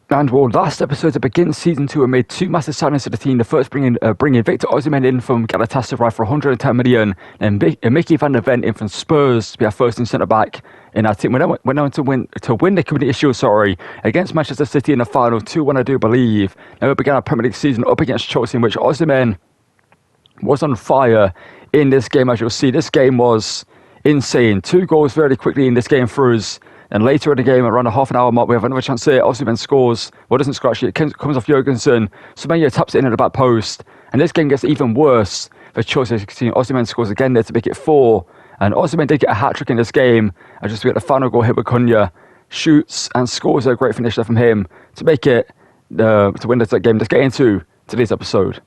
And well, last episode to begin season 2, we made two massive signings to the team. The first bringing Victor Osimhen in from Galatasaray for 110 million, and Mickey van der Ven in from Spurs to be our first in centre back in our team. Went on to win the Community Shield, against Manchester City in the final 2-1, I do believe. Now we began our Premier League season up against Chelsea, in which Osimhen was on fire in this game. As you'll see, this game was insane. 2 goals very quickly in this game for us. And later in the game, around a half an hour mark, we have another chance here. Osimhen scores. Well, doesn't score actually. It comes off Jurgensen. Semenyo taps it in at the back post. And this game gets even worse for Chelsea. Osimhen scores again there to make it 4. And Osimhen did get a hat-trick in this game. I just get the final goal here with Cunha. Shoots and scores a great finish there from him to make it, to win this game. Let's get into today's episode.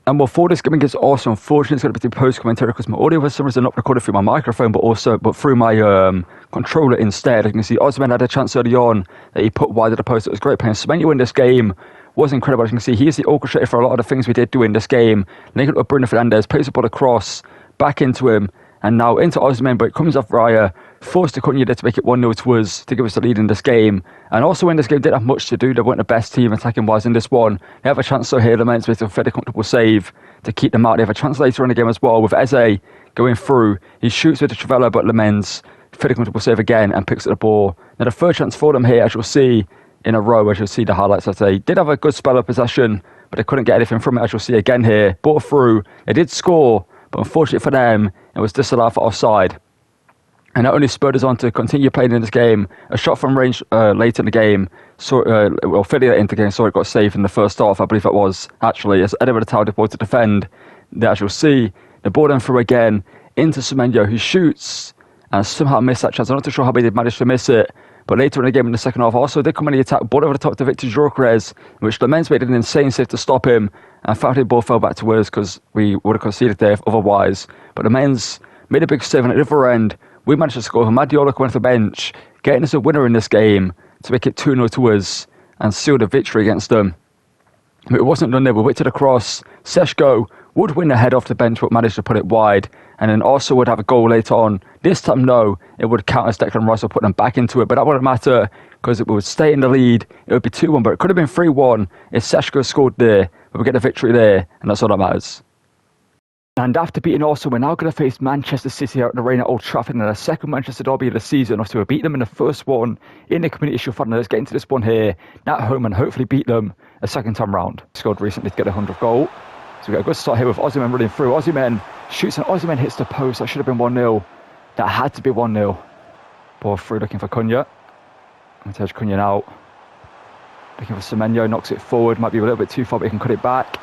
And well, for this game, it's also unfortunate it's going to be the post commentary because my audio for some reason not recorded through my microphone, but through my controller instead. You can see Osman had a chance early on that he put wide of the post. It was great playing. Semenyo in this game was incredible. As you can see, he's the orchestrator for a lot of the things we did do in this game. Linking up Bruno Fernandes, plays the ball across, back into him, and now into Osman, but it comes off Raya, forced to Cunha there to make it 1-0 to us, to give us the lead in this game. And also in this game, didn't have much to do. They weren't the best team attacking-wise in this one. They have a chance so here, Laments with a fairly comfortable save to keep them out. They have a chance later in the game as well with Eze going through. He shoots with the Travella, but Laments, fairly comfortable save again and picks up the ball. Now the third chance for them here, as you'll see in a row, as you'll see the highlights, I'd say. Did have a good spell of possession, but they couldn't get anything from it, as you'll see again here. Ball through. They did score, but unfortunately for them, it was disallowed for offside. And that only spurred us on to continue playing in this game. A shot from range later in the game, fairly into the game, it got saved in the first half, I believe it was, actually, as Edward Tau did to defend. As you'll see, the ball then through again into Semenyo, who shoots and somehow missed that chance. I'm not too sure how he did manage to miss it, but later in the game in the second half, also did come in the attack, ball over the top to Victor Gyökeres, which Laments made an insane save to stop him, and finally the ball fell back to us because we would have conceded there otherwise. But Laments made a big save, and at the other end, we managed to score. Madiola coming off the bench, getting us a winner in this game to make it 2-0 to us and seal the victory against them. But it wasn't done there. We waited across. Seshko would win the head off the bench, but managed to put it wide. And then also would have a goal later on. This time, no, it would count as Declan Rice, or put them back into it. But that wouldn't matter because it would stay in the lead. It would be 2-1, but it could have been 3-1 if Seshko scored there. But we get the victory there, and that's all that matters. And after beating Arsenal, we're now going to face Manchester City out in the rain at Old Trafford in the second Manchester derby of the season. After we beat them in the first one in the Community Shield final, let's get into this one here at home and hopefully beat them a second time round. Scored recently to get a 100th goal. So we got a good start here with Osimhen running through. Osimhen shoots and Osimhen hits the post. That should have been 1-0. That had to be 1-0. Ball through looking for Cunha. Matej Cunha now. Looking for Semenyo, knocks it forward. Might be a little bit too far, but he can cut it back.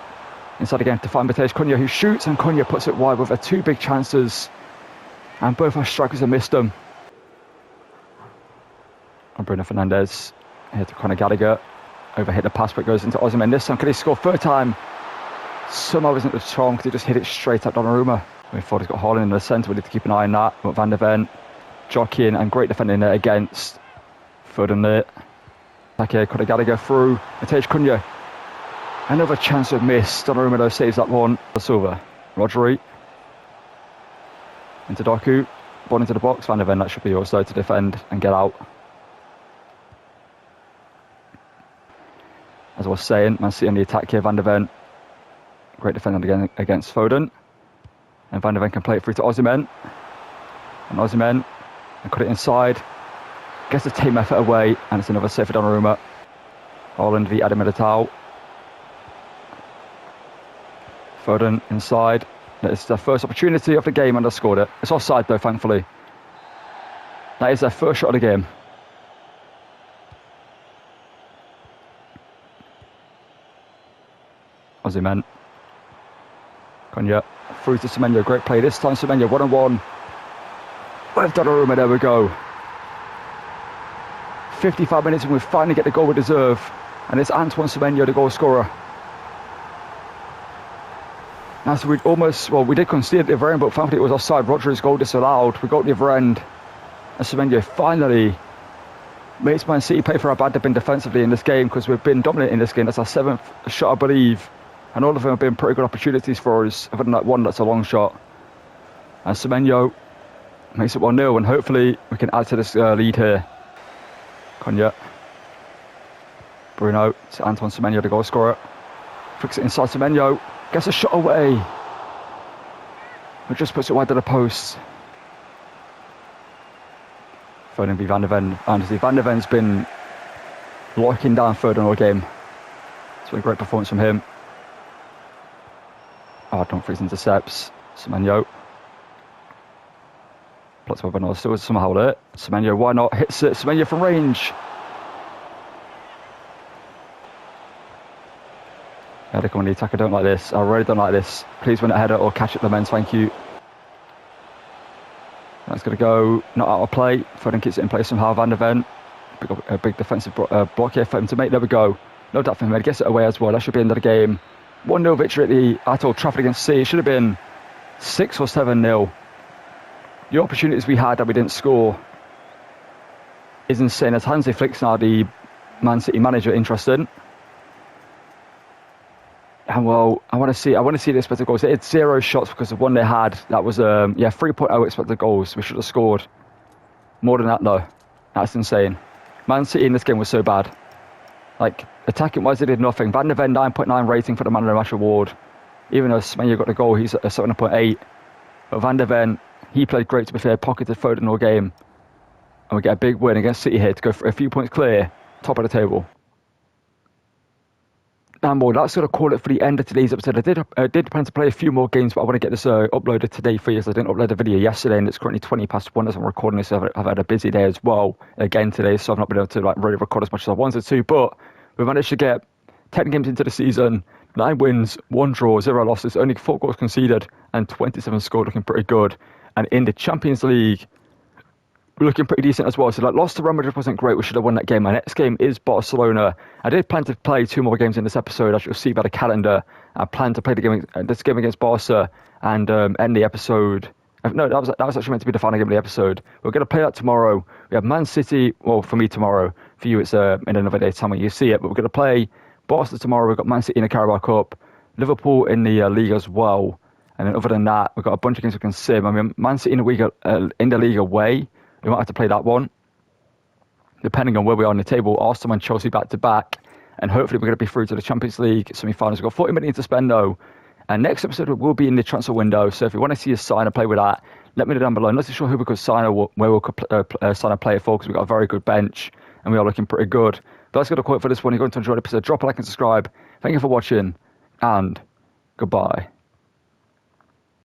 Inside again to find Matej Cunha, who shoots, and Cunha puts it wide with two big chances. And both our strikers have missed them. And Bruno Fernandes here to Conor Gallagher. Overhit the pass, but goes into Osimhen. This time, can he score third time? Somehow isn't the charm because he just hit it straight at Donnarumma. We thought he's got Haaland in the centre. We need to keep an eye on that. But Van der Ven, jockeying, and great defending there against Foden there. Back here, Conor Gallagher through. Matej Cunha. Another chance of miss. Donnarumma though saves that one. Silva. Rodri. Into Doku. Ball into the box. Van der Ven, that should be yours though to defend and get out. As I was saying, Man City on the attack here. Van der Ven. Great defending again against Foden. And Van der Ven can play it through to Osimhen. And Osimhen and cut it inside. Gets the team effort away. And it's another save for Donnarumma. Haaland v MILITÁO. Foden inside. It's their first opportunity of the game and they scored it. It's offside though, thankfully. That is their first shot of the game. Osimhen. Cunha through to Semenyo. Great play this time. Semenyo 1-on-1 with Donnarumma. There we go. 55 minutes and we finally get the goal we deserve. And it's Antoine Semenyo, the goal scorer. Now, so we did concede at the other end, but thankfully it was offside. Rodri's goal disallowed. We got the other end. And Semenyo finally makes Man City pay for how bad they've been defensively in this game, because we've been dominant in this game. That's our 7th shot, I believe. And all of them have been pretty good opportunities for us, other than that one that's a long shot. And Semenyo makes it 1-0, and hopefully we can add to this lead here. Cunha. Bruno to Antoine Semenyo, the goal scorer. Flicks it inside Semenyo. Gets a shot away. But just puts it wide to the post. Foden v Van der Ven. And Van der Ven's been locking down Foden all game. It's been a great performance from him. Oh, Dumfries intercepts. Semenyo. Blocked by Bernal. Still somehow there. Semenyo, why not? Hits it. Semenyo from range. Header coming on the attack. I don't like this. I really don't like this. Please win a header or catch it, Laments. Thank you. That's going to go not out of play. Foden keeps it in place somehow. Van der Ven. A big defensive block here for him to make. There we go. No doubt for him. He gets it away as well. That should be the end of the game. 1-0 victory at Old Trafford against City. It should have been 6 or 7-0. The opportunities we had that we didn't score is insane. As Hansi Flick's now the Man City manager, interesting. And well, I want to see the expected goals. They had 0 shots because of one they had. That was 3.0 expected goals. We should have scored more than that though. That's insane. Man City in this game was so bad. Like, attacking wise, they did nothing. Van der Ven 9.9 rating for the man of the match award. Even though Smenya got the goal, he's at a 7.8. But Van der Ven, he played great, to be fair, pocketed Foden all game. And we get a big win against City here to go for a few points clear, top of the table. And well, that's going to call it for the end of today's episode. I did plan to play a few more games, but I want to get this uploaded today for you, so I didn't upload the video yesterday, and it's currently 1:20 as I'm recording this. I've had a busy day as well, again today, so I've not been able to really record as much as I wanted to, but we managed to get 10 games into the season, 9 wins, 1 draw, 0 losses, only 4 goals conceded, and 27 scored, looking pretty good. And in the Champions League, we're looking pretty decent as well. So, lost to Real Madrid wasn't great. We should have won that game. My next game is Barcelona. I did plan to play 2 more games in this episode, as you'll see by the calendar. I plan to play this game against Barca and end the episode. No, that was actually meant to be the final game of the episode. We're going to play that tomorrow. We have Man City. Well, for me tomorrow. For you, it's in another day's time when you see it. But we're going to play Barca tomorrow. We've got Man City in the Carabao Cup, Liverpool in the league as well. And then other than that, we've got a bunch of games we can sim. I mean, Man City in the league away. We might have to play that one, depending on where we are in the table. Arsenal and Chelsea back to back, and hopefully we're going to be through to the Champions League semi-finals. We've got 40 minutes to spend though, and next episode will be in the transfer window. So if you want to see us sign and play with that, let me know down below. I'm not too sure who we could sign or where we could sign a player for, because we've got a very good bench and we are looking pretty good. But that's going to call it for this one. You're going to enjoy the episode. Drop a like and subscribe. Thank you for watching, and goodbye.